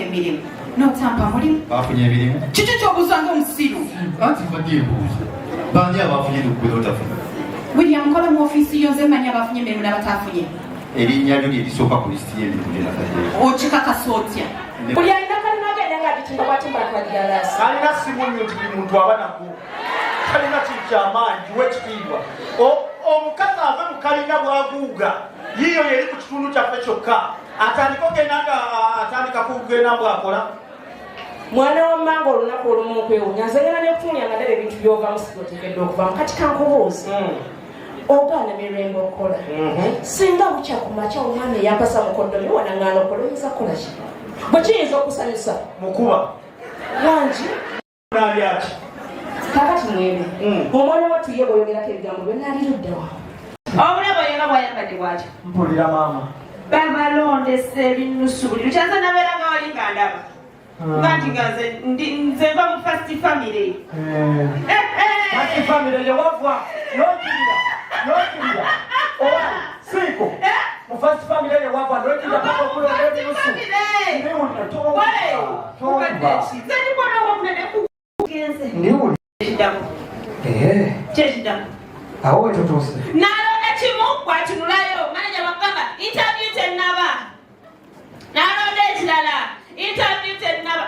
emirimu n'otampa mulimu bafunye emirimu kiki ky'obuuzanga omusiru anti mbadde embuuza bani abafunye n'okubeera otafuna William kola mu ofiisi yo nze manyi abafunye emirimu n'abatafunye erinnya lyo lye lisooka ku lisiti y'emirimu gye nakadde okikakasa otya buli alina kalina agenda nga agitimba bwatimba twadiyalaasi alina simunyu nti buli muntu aba naku kalina kintu kyamaanyi kiwa ekitiibwa omukazi ave mu kalina bwaguuga yiyo yeri ku kitundu kyaffe kyokka atandika ogenda nga atandika kugenda bwakola mwana wa mmange olunaku olumu okwewunya nze ngenda nekutuunya nga ddala ebintu by'ovamu sigotegedde okuvamu kati kankubuuzi ogaana Mirembe okola singa bukya ku makya omwana eyampasa mukoddomi wanaŋŋaana okola oyinza kukola ki bwe kiyinza okusanyusa mukuba wangi nabyaki kakati Mwebe omwana wattu ye bw'oyogerako ebigambo byonna aliruddewa obulabo yenga bwayambadde bwatyo mpulira maama babalondesa ebinusu buli lukyanza nabeera nga wali nga ndaba nga nti nga nze nva mu fast family fast family yewava nokirira oba siiko mu fast family yewava nokirira paka okulonda ebinusu ndiwuli kyekidamu awo wetotuuse nalonda kimu kwatunulayo manaja bakugamba interview tenaba nalonda ekirala interview tenaba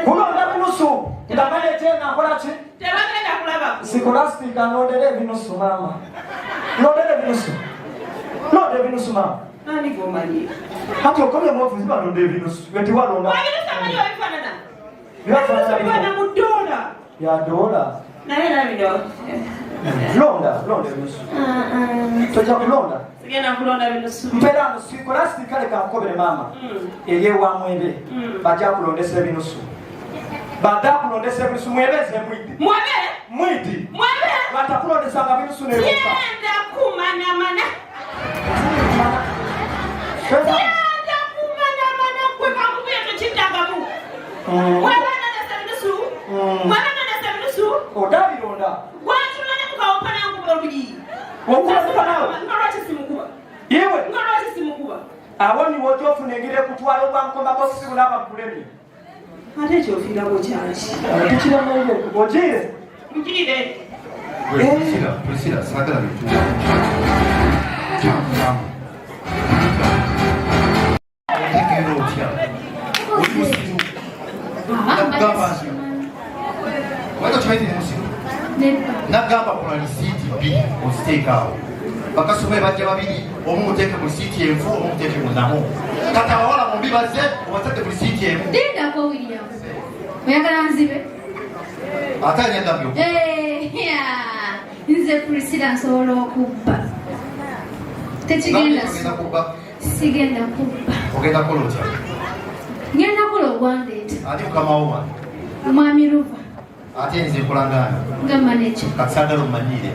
kulonda binusu nga manejena akola ki tebagenda kulaba sikolastika nondera ebinusu maama nondera ebinusu maama ani gomanyi kati okomye muofiisi balonda ebinusu wetiwalonda wabinusamanyi wabifanana bibafanana mu dola ya dola naye nabido londa ebinusu tojja kulonda sigenda kulonda binusu mperano sikolastika leka nkobere maama eyewa Mwebe bajja kulondesa ebinusu batakulondesa ebinusu Mwebeze mwidi batakulondesanga binusu yenda kumanamana kwe kamubuye tekidagamu mwebananesa binusu odabironda watulane mukawupa nankuba oluyi ngalwaki simukuba awo niwo gyofuna engeri ekutwala obwankoma bosisi bulaba bulemi ate ekyofiirako kyaki tukiramuye ogire nkirire Priscilla sagala bintu otegera otya oli musiru nakugamba nti waiga kimaite ne musiru nagamba kola lisiiti bbiri oziteekaawo bakasoma bajja babiri omu muteeke mu lisiiti enfu omu muteeke mu namo kati abawala bombi bazze obatadde mu lisiiti emu Dindako William oyagala nzibe ate anyagambye nze Priscilla nsobola okubba tekigenda sigenda kubba ogenda kola otya ngenda kola ogwandeeta ate mukamawo wano Mwami Ruva ate nze nkolangaana nga manager kati sagala omanyire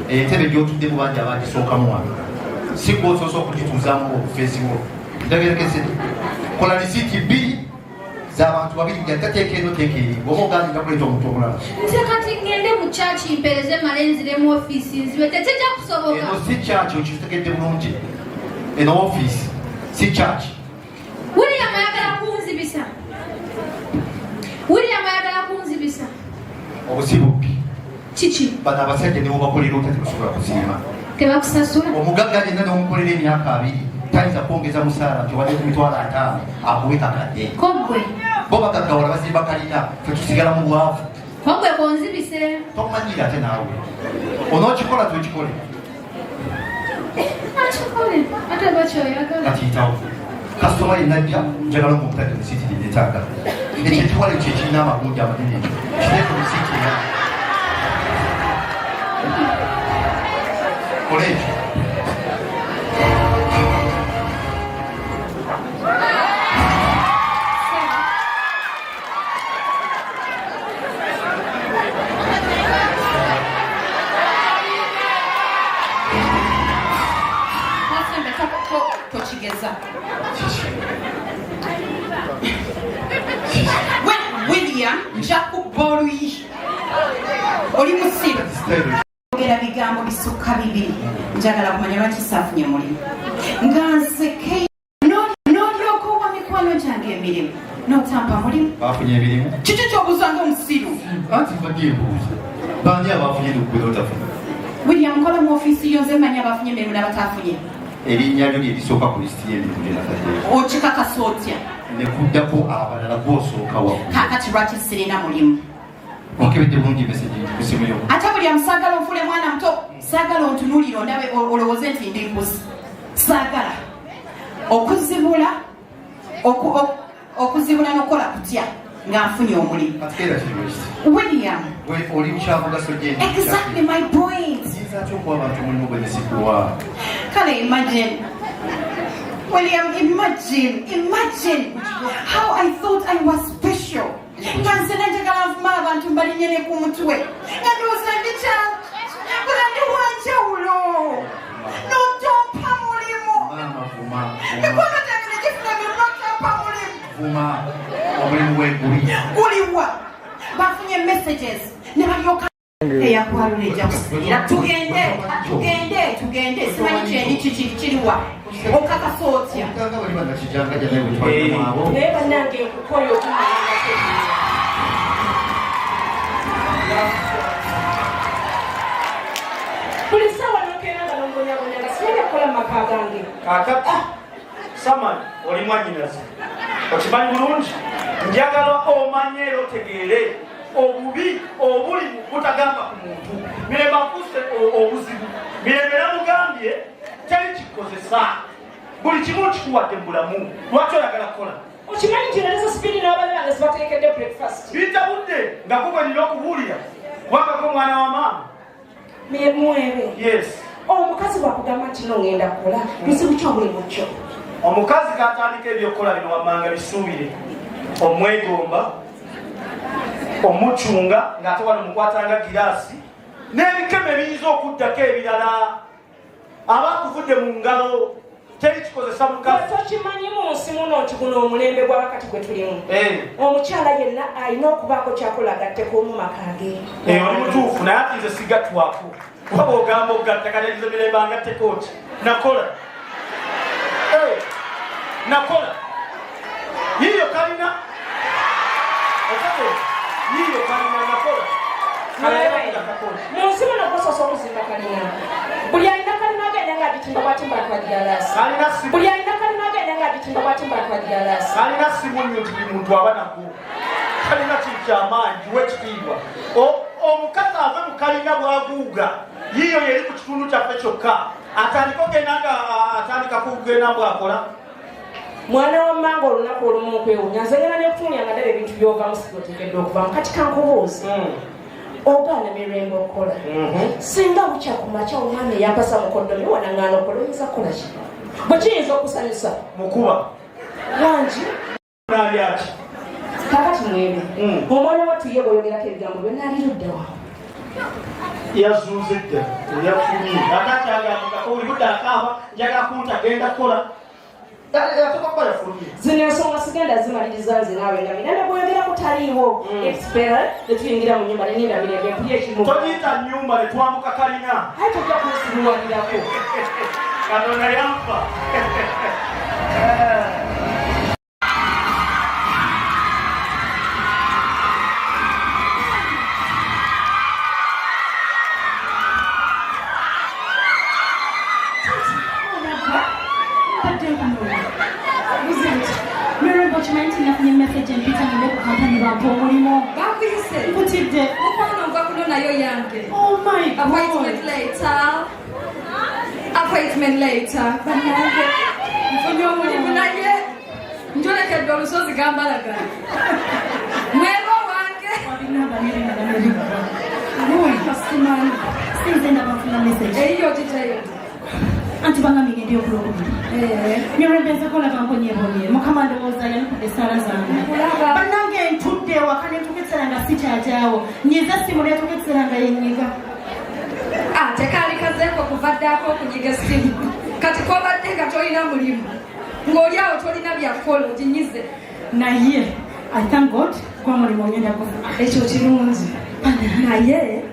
entebe gyotudde mu bangi abagisookamu wano si gwosoose okugituuzaamu okufeesiwo ntegerekese kola lisiiti bbiri z'abantu babiri ntateeka eno teeka eri oba oganza kuleeta omuntu omulala nze kati ngende mu kyaki mpereze male nzire mu ofiisi nzibe tekijja kusoboka eno si kyaki okitegedde bulungi eno ofiisi si kyaki William ayagala kunzibisa obuzibu bbi kiki bano abasajja newo bakolera ota tebasobola kusiima tebakusasula omugagga yenna newomukolera emyaka 2 tayinza kwongeza musaala nti wadde ku mitwalo 5 akuwe kakadde kogwe bo bagaggawala bazimba kalina fetusigala mu bwavu kogwe konzibise tomanyire ate naawe onookikola twekikole akikole ate bakyoyagala katiyitawo kasitoma yenajja njagala omutadde musiiti gyenetaaga ekyekiwale kyekirina amagundi amanene ekyo kireko musiiti era kola ekyo William njakubba oluyi oli musiru ogera bigambo bisukka bibiri njagala kumanya lwaki saafunye mulimu nga nseke n'olyoka owa mikwano gyange emirimu n'otampa mulimu bafunye emirimu kiki ky'obuzanga omusiru anti mbadde ebuuza bandi abafunye n'okugwera otafuna William kola mu ofiisi yo nze mmanyi abafunye emirimu n'abatafunye erinnya lyo lyebisooka ku lisiti y'emirimu gyenakaddeyo okikakasa otya nekuddako abalala gwosooka waggulu kaakati lwaki sirina mulimu wakebedde bulungi meseji kusimuyo ate William saagala onfule mwana muto saagala ontunuulire ondabe olowooze nti ndi mbuzi saagala okuzibula okuzibula n'okola kutya nga nfunye omulimu William oli mukyamugaso exactly my point gyenzaty okuwa abantu omulimu gwe nesikuwa kale imagine William imagine how I thought I was special nga nze najagala nvuma abantu mbalinye ne ku mutwe nga ndowooza ndikyakola ndi wanjawulo n'otompa mulimu ekwanga kyange nekifuna notompa mulimu omulimu guliwa bafunye messages ne balyoka eyakwalula ejja kusiira tugende simanyi kyendi kiriwa okakasa otya naye bannange nkukoyo buli ssaawa nokenanga nombonyabonyanga simanyi kukola mu maka gange kakati samani oli mwanyinazi okimanyi bulungi njagala omanye era otegeere obubi obuli mu butagamba ku muntu Mirembe akuse obuzibu Mirembe namugambye teri kikozesa buli kimu kikuwadde mu bulamu lwaki oyagala kukola okimanyi kinaleza sipiidi n'abalange sibateekedde breakfast bitabudde nga kugwenira okubuulira wangako omwana wa maama Mwebe yes omukazi bwakugamba nti nongenda kukola bizibu kyobuli mukyo omukazi katandika ebyokukola bino wammanga bisuubire omwegomba omucunga ng'ate wano mukwatanga giraasi n'ebikeme ebiyinza okuddako ebirala abakuvudde mu ngalo teri kikozesa mukazi tokimanyi mu nsi muno nti guno omulembe gw'abakati gwe tulimu omukyala yenna alina okubaako kyakola agatteko mu makage oli mutuufu naye ati nze sigattwako waba ogamba ogatta kanyagize Mirembe angatteko ki nakola yiyo kalina yiyo kalina nakola munsi muno gososa okuzimba kalina buli alina kalina agenda nga agitimba bwatimba atwagiralasi buli alina kalina agenda nga agitimba bwatimba atwagiralasi kalina simunyu nti buli muntu aba nako kalina kintu kyamaanyi wekitiibwa omukazi ave mu kalina bwaguuga yiyo yeri ku kitundu kyaffe kyokka atandika ogenda nga atandika kugenda bwakola mwana wa mmange olunaku olumu okwewunya nze ngena nekutuunya nga ddala ebintu byovamu sigotekedde okuvamu kati kankubuuzi ogaana Mirembe okukola singa bukya ku makya omwami eyampasa mukoddomi wanangana okola oyinza kukola ki bwe kiyinza okusanyusa mukuba wangi nalyaki kakati Mwebe omwana wattu ye bweyogerako ebigambo byonna aliruddewa yazuuze dda eyafunye atakyagambako buli budde akaaba njagala kuntagenda kukola zino ensonga sigenda zimaliriza nze naawe nga Mirembe bweyogera kutaliiwo expera netuyingira mu nyumba neninda Mirembe mpulya ekimu togiyita nyumba netwambuka kalina aye tojja kunsibuwanirako katonda yampa nafunye message empita ngende ku kampani bampa omulimu bakuyise nkutidde mukwano nva kuno nayo yange oh my god appointment later banange nfunye omulimu naye njolekedde olusozi gambalagala mweba wange kasimanyi sinze ndabafuna message eyiyo titayo anti bangambye ngende okulokubiri Mirembe nze kola bamponyebonye mukama ndowooza yanikudde essaala zange bannange ntudde waka netuketsera nga sikyakyawo nyiza simu netuketsera nga yenyiga tekaali kazeeko kuvaddako okunyiga essimu kati kobadde nga tolina mulimu ng'oli awo tolina byakukola oginyize naye I thank God kwa mulimu ongenda kola ekyo kirungi naye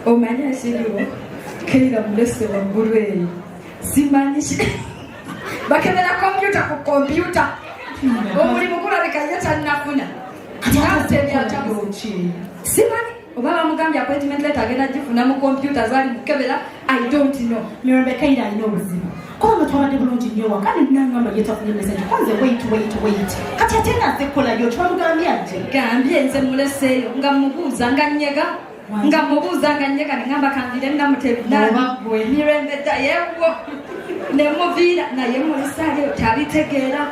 omanye ekiriwo Kaira mulese waggulu eyo simanyi bakebera kompyuta ku kompyuta Omuli mukula lekaye tanafuna. Simani obaba mugambye appointment letter agenda gifuna mu computer zali mukebera. I don't know. Mirembe Kaira alina obuzibu. Kono twabadde bulungi nnyo wakati nangamba yetafunye message. Kwanze wait. Kati ate naaze kukola byo twamugambye ate. Gambye nze muleseeyo nga mubuuza nga nnyega. Nga mubuuza nga nnyega ne ngamba kanvire namutebina. Mirembe dda yeewo. Ne muviira naye mulesaaliyo tabitegeera.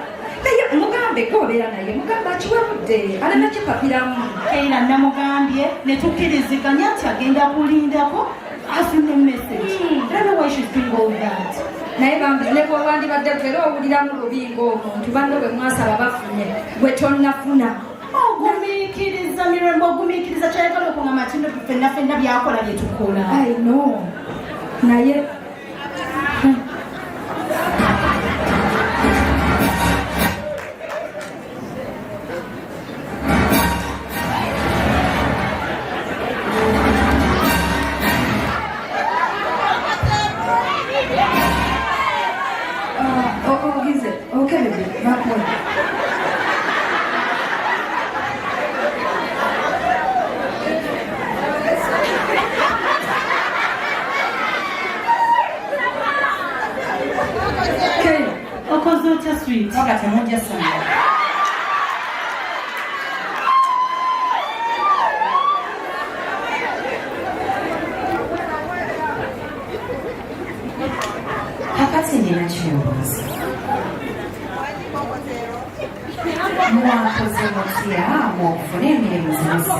Naye mugambe gobeera naye mugamba akiwebudde aleme kipapiramu. Kaira namugambye ne tukkiriziganya nti agenda kulindako afune message. I don't know why she's doing all that. Naye bambi ne bw'owandibadde era owuliramu lubinga omuntu banne bwe mwasaba bafunye bwe tonnafuna. Ogumiikiriza Mirembe ogumiikiriza kyayagala okungamba nti ffenna byakola bye tukola. I know. Naye sweet. Wakati mmoja sana. Hakati ninachowaza. Mwakoze mutia mwofune Mirembe zose.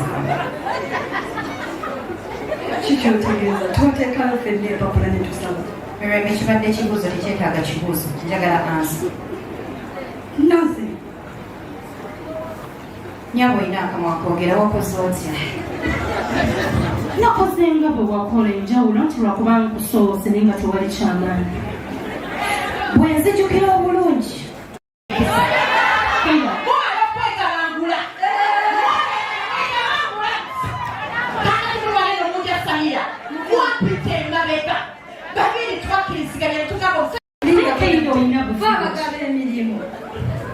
Kikyotegeeza tuteekawo ffenna empapula ne tusaba. Mirembe kibadde ekibuuzo tekyetaaga kibuuzo. Njagala ansi. Nothing. Nyabo ina akamwa kwogera wakoze otya? Nakoze nga bwe wakola enjawulo nti lwakuba nkusoose naye nga tewali kyamaanyi. Bwe nzijukira obulungi.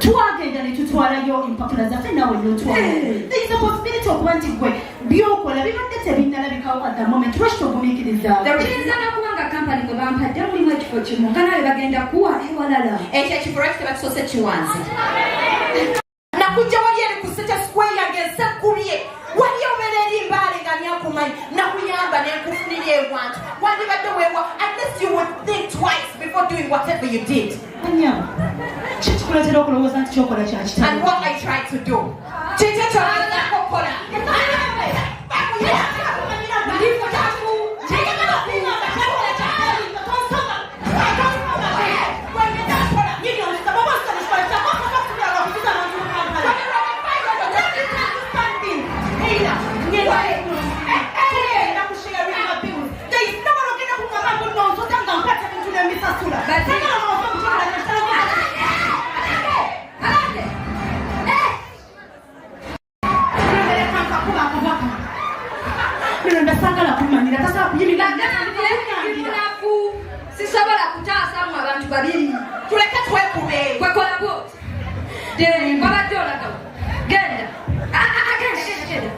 Twagenda ne tutwalayo empapula zaffe nawe n'otwala. There is a possibility okuba nti gwe byokola bibadde tebinnalabikawo at the moment lwaki togumiikiriza. Kiyinza n'okubanga kampani gwe bampadde mulimu ekifo kimu nga nawe bagenda kuwa ewalala. Ekyo ekifo lwaki tebakisoose kiwanze. Nakujja wali eri ku City Square yageze kubye. Wali obeera eri mbaale nga nyakumanyi nakuyamba n'enkufunira ewantu. Wandibadde weewa unless you would think twice before doing whatever you did. Anyama. Kikuletera okulowooza nti kyokola kya kitalo. And what I tried to do. Kiki ky'olina okukola. Sisobola kutaasamu abantu babiri. Tuleke twekube. Kwekola bwoti. Mbabadde olagawo. Genda. Genda.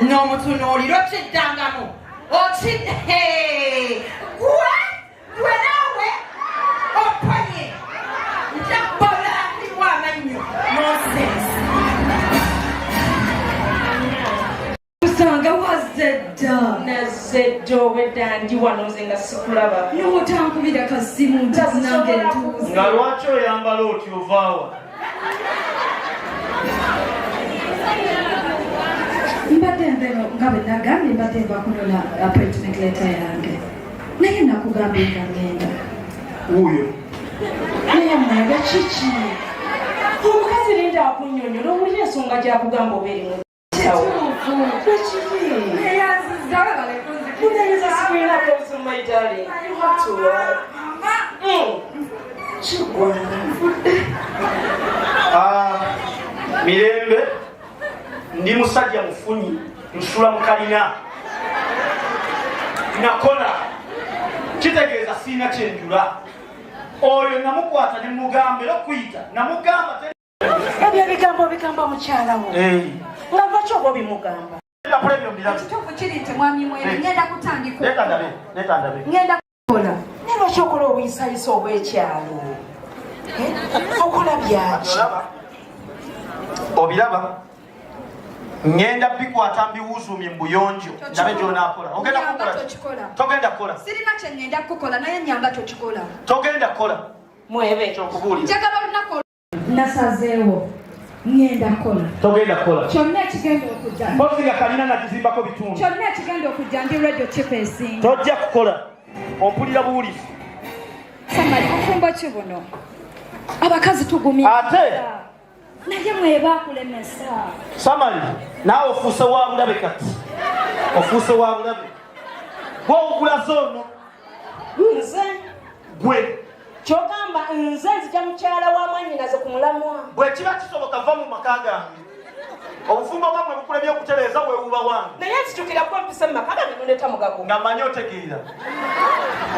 N'omutunuuliro kiddangamu. Okidde. Gwe naawe opanye. Njabola aliwo amannyo. Nonsense. Usanga wazedda. Nazedda obwedda ndi wano nze nga sikulaba. N'otankubira kasimu nange ntuuze. Nga lwaki oyambala otyo ovaawa? Mbadde mbeno nga bwe nagambye mbadde mba kunola appointment letter yange. Naye nakugambye nga ngenda. Wuuyo. Naye Mwebe kiki? Omukazi linda akunnyonnyola owulira ensonga gy'akugamba obeerimu. There is a screen up also, my darling. You have to Mirembe ndi musajja mufunyi nsula mukalina nakola kitegeeza siina kyenjula oyo namukwata ne mugambera okuyita namugamba Ebyo bigambo bigamba mukyala wo. Nga lwaki oba obimugamba? Ekituufu kiri nti mwami Mwebe ngenda kutandika netandabe ngenda kukola. Ne lwaki okola obuyisayisa obw'ekyalo? Okola byaki? Obiraba? Ngenda bikwata mbiwuuzumye mu buyonjo ndabe gy'onaakola. Ogenda kukola? Togenda kukola. Sirina kye ngenda kukola naye nyamba tokikola. Togenda kukola. Mwebe Ekyokubuulira. Njagala olunaku nasazeewo ngenda kukola. Togenda kukola. Kyonna ekigenda okujja. Mpozi nga kalina nakizimbako bitundu. Kyonna ekigenda okujja ndi radio chief esinga. Tojja kukola. Ompulira buwulizi. Samali bufumbo ki buno? Abakazi tugumya. Ate naye Mwebe akulemesa. Samali naawe ofuuse wa bulabe kati. Ofuuse wa bulabe. Gwe ogula zoono. Nze Gwe. kyogamba nze nzija mukyala wa mwannyinaze ku mulamwa. Bwe kiba kisoboka va mu maka gange. Obufumbo bwamwe bukulebya okutereeza weewuba wange. Naye nsitukira kuba mpise mu maka gange nondeeta mugago. Nga mmanyi otegeera.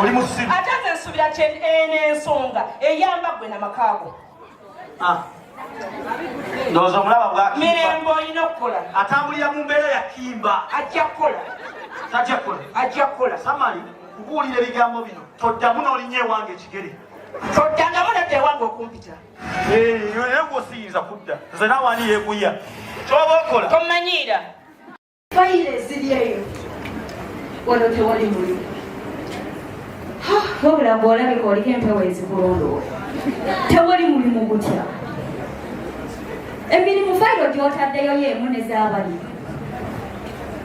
Oli mu ssimu. Ate nze nsubira n'ensonga eyamba gwe na makaago. Ndowooza omulaba bw'akimba. Mirembe olina okukola. Atambulira mu mbeera ya kimba. Ajja kukola. Tajja kukola. Ajja kukola. Samali kubuulira ebigambo bino toddamu n'olinnya ewange ekigere. Toddangamu nedda ewange okumpita. Naye gw'osiyinza kudda. Nze naawe ani yeeguya. Ky'oba okola. Tomanyiira. Fayire ziri eyo. Wano tewali mulimu. Wabula bw'olabika oliko empewo ezikulondoola. Tewali mulimu gutya. Emirimu fayiro gy'otaddeyo y'emu n'ez'abali.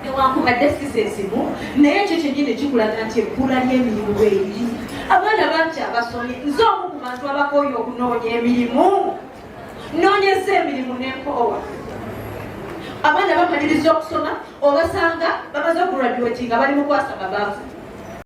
Newankubadde siseesimu naye ekyo kyennyini kikulaga nti ebbula ly'emirimu bweri. Abaana bangi abasomye nze omu ku bantu abakooye okunoonya emirimu. Noonyeza emirimu n'empoowa. Abaana bamaliriza okusoma obasanga bamaze okugradulatinga bali mu kwasa mabaafu.